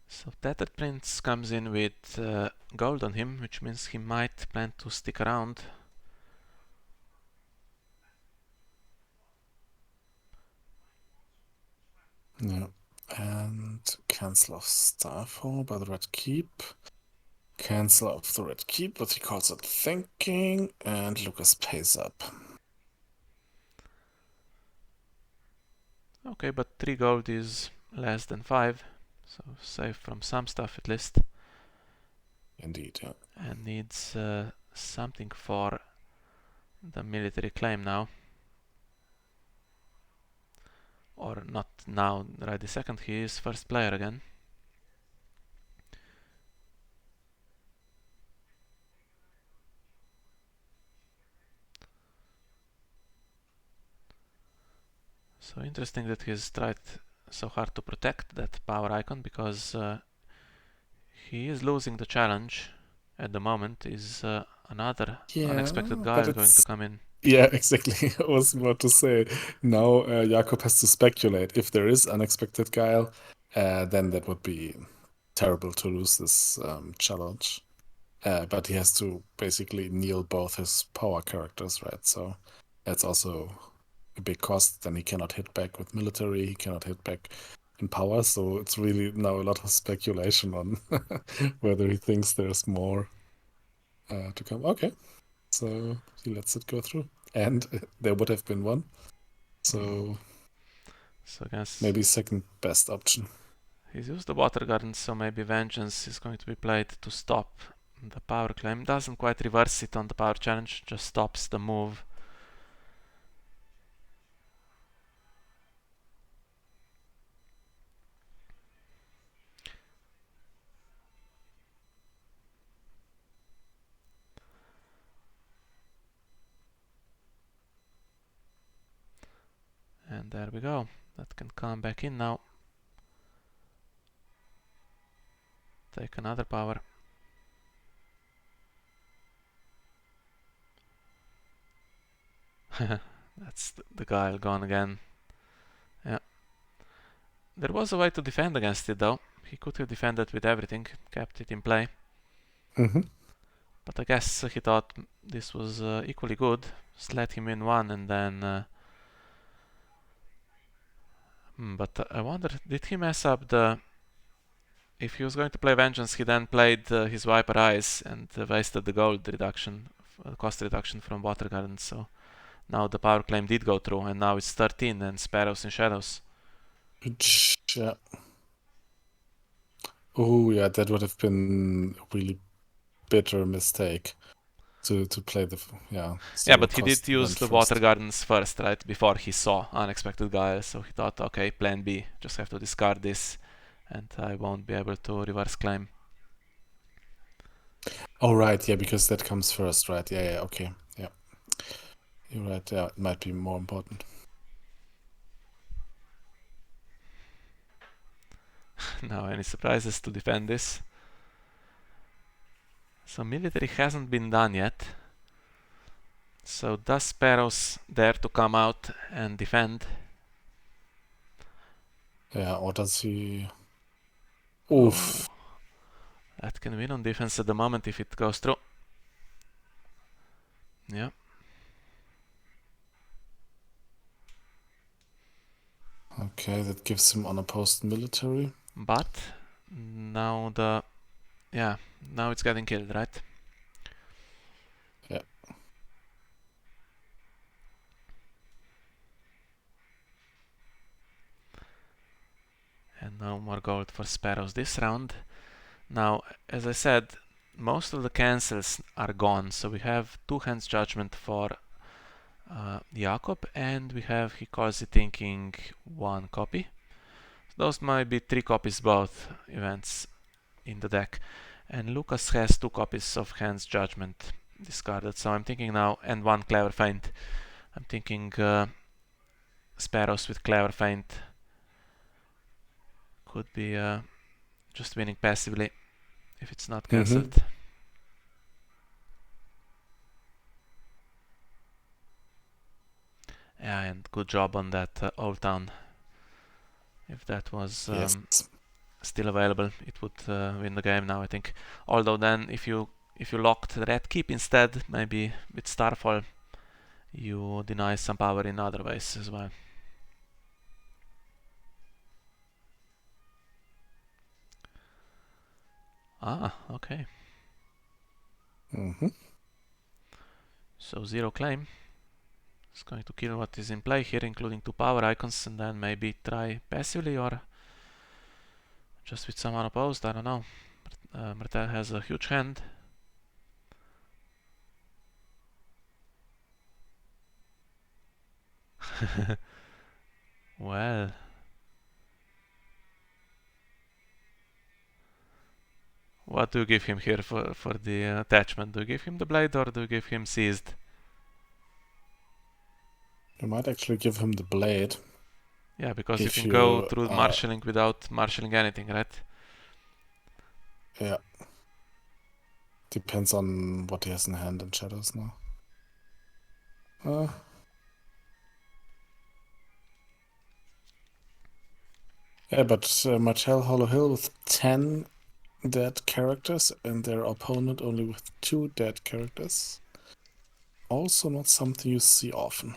Speaker 1: So Tattered Prince comes in with gold on him, which means he might plan to stick around.
Speaker 2: Yeah. And cancel of Starfall by the Red Keep. Cancel of the Red Keep, what he calls it thinking, and Lukas pays up.
Speaker 1: Okay, but 3 gold is less than 5, so save from some stuff at least.
Speaker 2: Indeed, yeah.
Speaker 1: And needs something for the military claim now. Or not now, right this second, he is first player again. So interesting that he's tried so hard to protect that power icon, because he is losing the challenge at the moment. Is another unexpected guy is going to come in.
Speaker 2: Yeah, exactly. I was about to say. Now Jakob has to speculate. If there is unexpected guile, then that would be terrible to lose this challenge. But he has to basically kneel both his power characters, right? So that's also a big cost. Then he cannot hit back with military. He cannot hit back in power, so it's really now a lot of speculation on whether he thinks there's more to come. Okay, so he lets it go through, and there would have been one, so
Speaker 1: I guess
Speaker 2: maybe second best option.
Speaker 1: he's used the Water Garden, so maybe Vengeance is going to be played to stop the power claim. Doesn't quite reverse it on the power challenge, just stops the move. And there we go. That can come back in now. Take another power. That's the guile gone again. Yeah. There was a way to defend against it though. He could have defended with everything, kept it in play.
Speaker 2: Mm-hmm.
Speaker 1: But I guess he thought this was equally good. Just let him in one and then... but I wonder, did he mess up the... If he was going to play Vengeance, he then played his Viper Eyes and wasted the gold reduction, cost reduction from Water Garden, so... Now the power claim did go through, and now it's 13 and Sparrows and Shadows.
Speaker 2: Yeah. Oh, yeah, that would have been a really bitter mistake to play the
Speaker 1: Yeah, but he did
Speaker 2: cost
Speaker 1: use
Speaker 2: event
Speaker 1: the
Speaker 2: first.
Speaker 1: Water Gardens first, right? Before he saw Unexpected Guile, so he thought, okay, plan B, just have to discard this, and I won't be able to reverse claim.
Speaker 2: Oh, right, yeah, because that comes first, right? Yeah, okay, yeah. You're right, yeah, it might be more important.
Speaker 1: Now, any surprises to defend this? So military hasn't been done yet. So does Sparrows dare to come out and defend?
Speaker 2: Yeah, or does he... Oof.
Speaker 1: Oh, that can win on defense at the moment if it goes through. Yeah.
Speaker 2: Okay, that gives him unopposed military.
Speaker 1: But now now it's getting killed, right?
Speaker 2: Yeah.
Speaker 1: And no more gold for Sparrows this round. Now, as I said, most of the cancels are gone, so we have 2 hands judgment for Jakob, and we have He Calls It Thinking 1 copy. Those might be 3 copies both events in the deck. And Lukas has 2 copies of hands judgment discarded, so I'm thinking now, and 1 clever feint. I'm thinking Sparrows with clever feint could be just winning passively if it's not cancelled. Yeah, and good job on that Old Town. If that was
Speaker 2: Yes.
Speaker 1: still available, it would win the game now, I think. Although then, if you locked the Red Keep instead, maybe with Starfall, you deny some power in other ways as well. Ah, okay. So 0 claim. It's going to kill what is in play here, including 2 power icons, and then maybe try passively or just with some unopposed, I don't know. Martell has a huge hand. Well, what do you give him here for the attachment? Do you give him the blade or do you give him seized?
Speaker 2: You might actually give him the blade.
Speaker 1: Yeah, because you
Speaker 2: If
Speaker 1: can go
Speaker 2: you,
Speaker 1: through marshalling without marshalling anything, right?
Speaker 2: Yeah. Depends on what he has in hand in Shadows now. Yeah, but Martell Hollow Hill with 10 dead characters and their opponent only with 2 dead characters. Also not something you see often.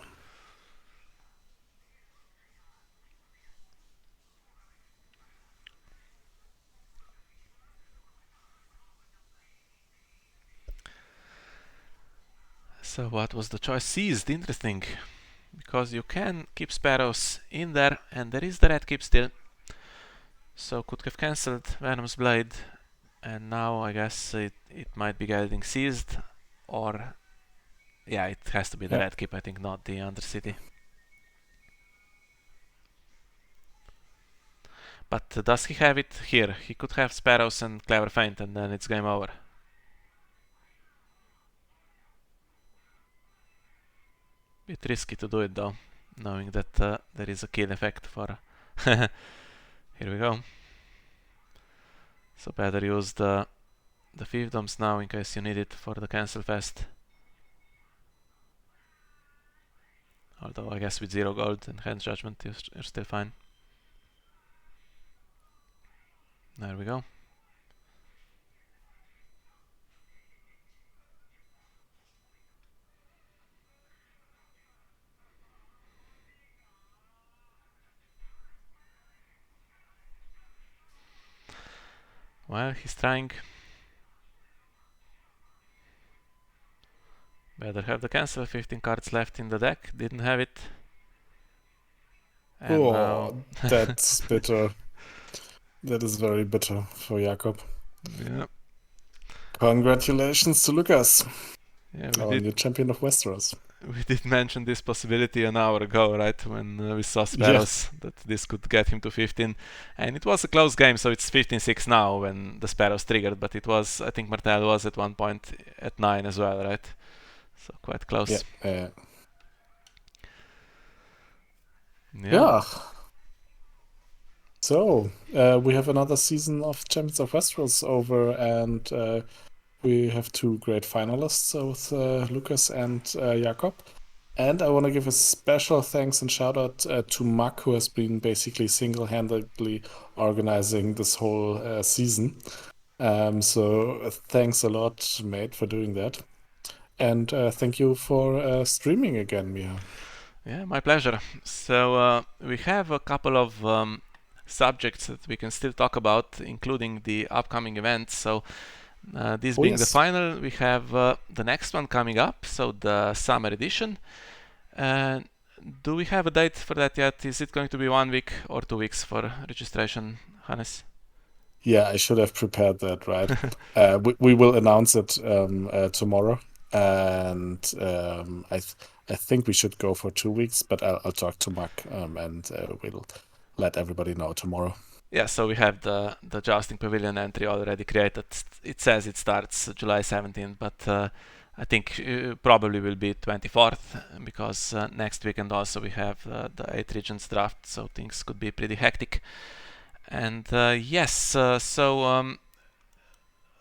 Speaker 1: So what was the choice? Seized. Interesting. Because you can keep sparrows in there, and there is the red keep still. So could have cancelled Venom's Blade, and now I guess it might be getting seized, or yeah, it has to be the red keep, I think, not the Undercity. But does he have it here? He could have sparrows and clever feint, and then it's game over. Bit risky to do it though, knowing that there is a kill effect for. Here we go. So better use the fiefdoms now in case you need it for the cancel fest. Although I guess with 0 gold and hand judgment you're still fine. There we go. Well, he's trying. Better have the cancel. 15 cards left in the deck. Didn't have it. And now
Speaker 2: that's bitter. That is very bitter for Jakob.
Speaker 1: Yeah.
Speaker 2: Congratulations to Lukas.
Speaker 1: Yeah,
Speaker 2: the champion of Westeros.
Speaker 1: We did mention this possibility an hour ago, right? When we saw Sparrows, that this could get him to 15. And it was a close game, so it's 15-6 now when the Sparrows triggered. But it was, I think Martell was at one point at 9 as well, right? So quite close.
Speaker 2: Yeah. So, we have another season of Champions of Westeros over, and we have 2 great finalists with Lukas and Jakob. And I want to give a special thanks and shout out to Mack, who has been basically single-handedly organizing this whole season. So thanks a lot, mate, for doing that. And thank you for streaming again, Mia.
Speaker 1: Yeah, my pleasure. So we have a couple of subjects that we can still talk about, including the upcoming events. So this being the final, we have the next one coming up, so the summer edition. Do we have a date for that yet? Is it going to be 1 week or 2 weeks for registration, Hannes?
Speaker 2: Yeah, I should have prepared that, right? We will announce it tomorrow, and I think we should go for 2 weeks, but I'll talk to Mark and we'll let everybody know tomorrow.
Speaker 1: Yeah, so we have the Jousting Pavilion entry already created. It says it starts July 17th, but I think probably will be 24th, because next weekend also we have the 8 Regents draft, so things could be pretty hectic. And yes, so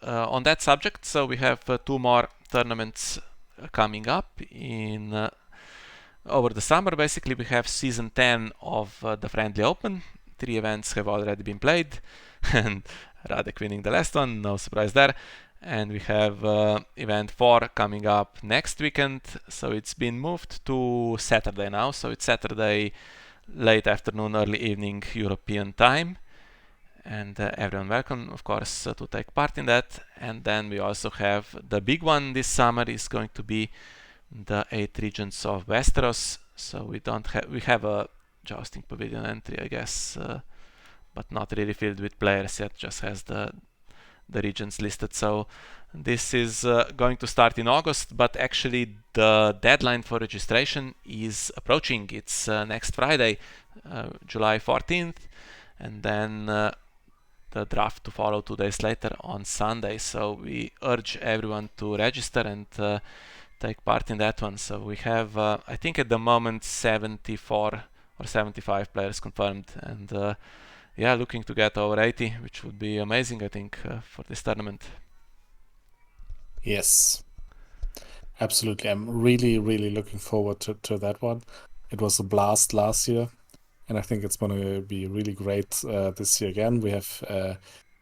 Speaker 1: on that subject, so we have 2 more tournaments coming up in over the summer. Basically, we have season 10 of the Friendly Open. 3 events have already been played, and Radek winning the last one, no surprise there. And we have event 4 coming up next weekend, so it's been moved to Saturday now, so it's Saturday late afternoon, early evening European time. And everyone welcome, of course, to take part in that. And then we also have the big one this summer is going to be the 8 Regents of Westeros. So we have a Jousting Pavilion entry, I guess, but not really filled with players yet, just has the regions listed. So this is going to start in August, but actually the deadline for registration is approaching. It's next Friday, July 14th, and then the draft to follow 2 days later on Sunday. So we urge everyone to register and take part in that one. So we have, I think at the moment, 74 or 75 players confirmed, and yeah, looking to get over 80, which would be amazing, I think, for this tournament.
Speaker 2: Yes, absolutely. I'm really, really looking forward to that one. It was a blast last year, and I think it's going to be really great this year again. We have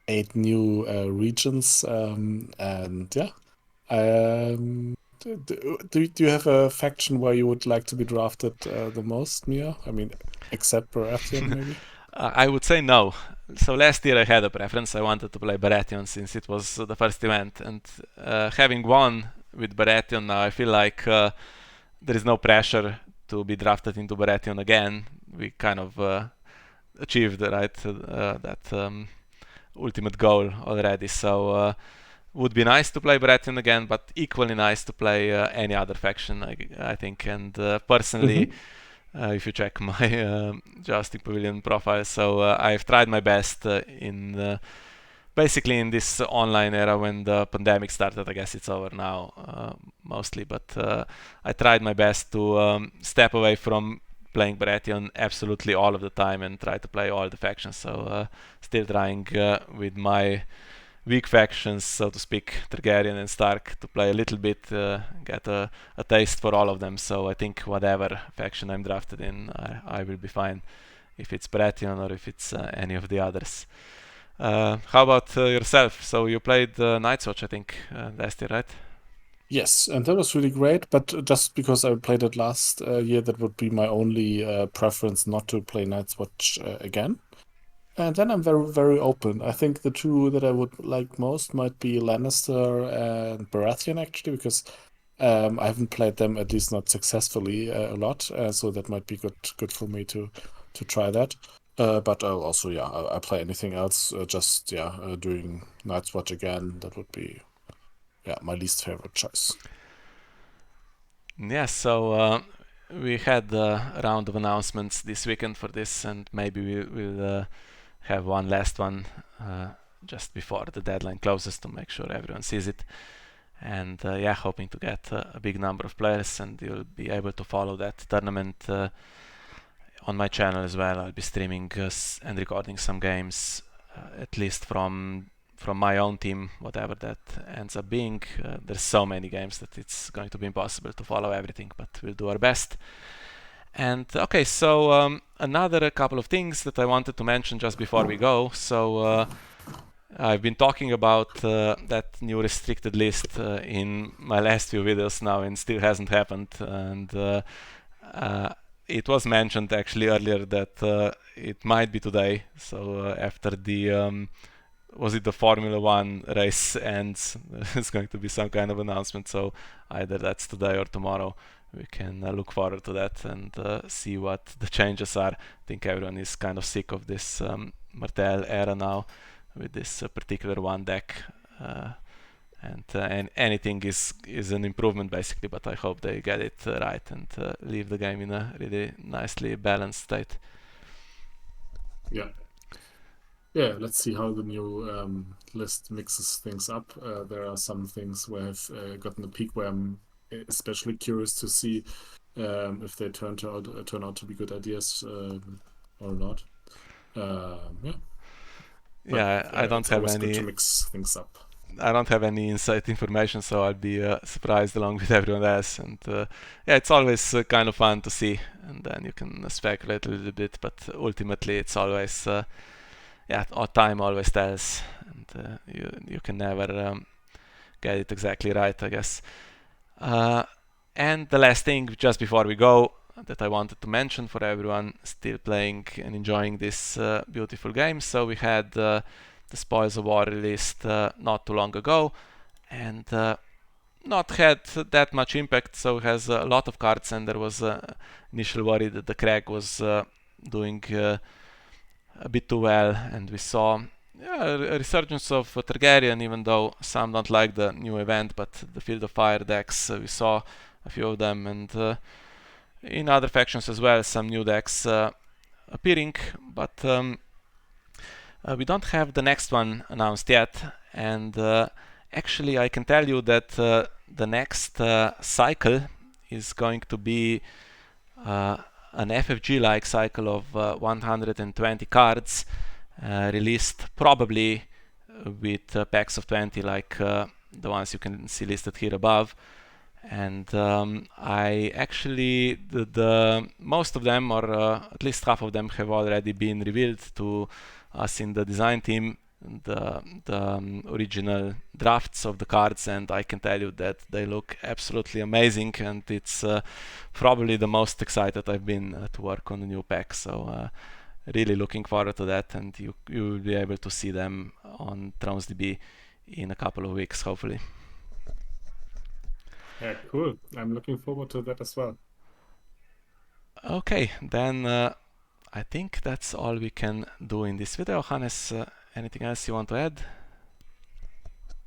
Speaker 2: 8 new regions, and yeah. Do you have a faction where you would like to be drafted the most, Mia? I mean, except Baratheon, maybe?
Speaker 1: I would say no. So last year I had a preference. I wanted to play Baratheon since it was the first event, and having won with Baratheon now. I feel like there is no pressure to be drafted into Baratheon again. We kind of achieved that ultimate goal already. So would be nice to play Baratheon again, but equally nice to play any other faction, I think. And personally, if you check my Jousting Pavilion profile, so I've tried my best basically in this online era when the pandemic started. I guess it's over now, mostly, but I tried my best to step away from playing Baratheon absolutely all of the time and try to play all the factions. So still trying with my weak factions, so to speak, Targaryen and Stark, to play a little bit, get a taste for all of them. So I think whatever faction I'm drafted in, I will be fine, if it's Baratheon or if it's any of the others. How about yourself? So you played Night's Watch, I think, last year, right?
Speaker 2: Yes, and that was really great. But just because I played it last year, that would be my only preference not to play Night's Watch again. And then I'm very, very open. I think the two that I would like most might be Lannister and Baratheon, actually, because I haven't played them, at least not successfully, a lot. So that might be good for me to try that. But I'll also, yeah, I'll play anything else. Doing Night's Watch again, that would be, yeah, my least favorite choice.
Speaker 1: Yeah, so we had a round of announcements this weekend for this, and maybe we'll have one last one just before the deadline closes to make sure everyone sees it. And yeah, hoping to get a big number of players, and you'll be able to follow that tournament on my channel as well. I'll be streaming and recording some games, at least from my own team, whatever that ends up being. There's so many games that it's going to be impossible to follow everything, but we'll do our best. And okay, so another couple of things that I wanted to mention just before we go. So I've been talking about that new restricted list in my last few videos now, and still hasn't happened. And it was mentioned actually earlier that it might be today. So after the was it the Formula One race ends, there's going to be some kind of announcement. So either that's today or tomorrow. We can look forward to that and see what the changes are. I think everyone is kind of sick of this Martell era now, with this particular one deck, and anything is an improvement basically. But I hope they get it right and leave the game in a really nicely balanced state.
Speaker 2: Yeah. Yeah, let's see how the new list mixes things up. There are some things where I've gotten a peek where I'm especially curious to see if they turn out to be good ideas or not. Yeah.
Speaker 1: Yeah, I don't
Speaker 2: It's
Speaker 1: have
Speaker 2: always good to
Speaker 1: any.
Speaker 2: mix things up.
Speaker 1: I don't have any inside information, so I'll be surprised along with everyone else. And yeah, it's always kind of fun to see, and then you can speculate a little bit. But ultimately, it's always our time always tells, and you can never get it exactly right, I guess. And the last thing, just before we go, that I wanted to mention for everyone still playing and enjoying this beautiful game. So we had the Spoils of War released not too long ago, and not had that much impact. So it has a lot of cards, and there was initial worry that the Crag was doing a bit too well, and we saw a resurgence of Targaryen, even though some don't like the new event. But the Field of Fire decks, we saw a few of them, and in other factions as well, some new decks appearing. But we don't have the next one announced yet, and actually I can tell you that the next cycle is going to be an FFG-like cycle of 120 cards, released probably with packs of 20, like the ones you can see listed here above. And I actually, the most of them, or at least half of them, have already been revealed to us in the design team, the original drafts of the cards, and I can tell you that they look absolutely amazing, and it's probably the most excited I've been to work on the new pack. So really looking forward to that, and you will be able to see them on ThronesDB in a couple of weeks, hopefully.
Speaker 2: Yeah, cool. I'm looking forward to that as well.
Speaker 1: Okay, then I think that's all we can do in this video. Hannes, anything else you want to add?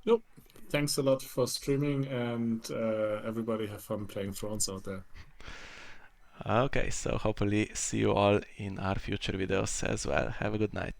Speaker 2: Nope. Thanks a lot for streaming, and everybody have fun playing Thrones out there.
Speaker 1: Okay, so hopefully see you all in our future videos as well. Have a good night.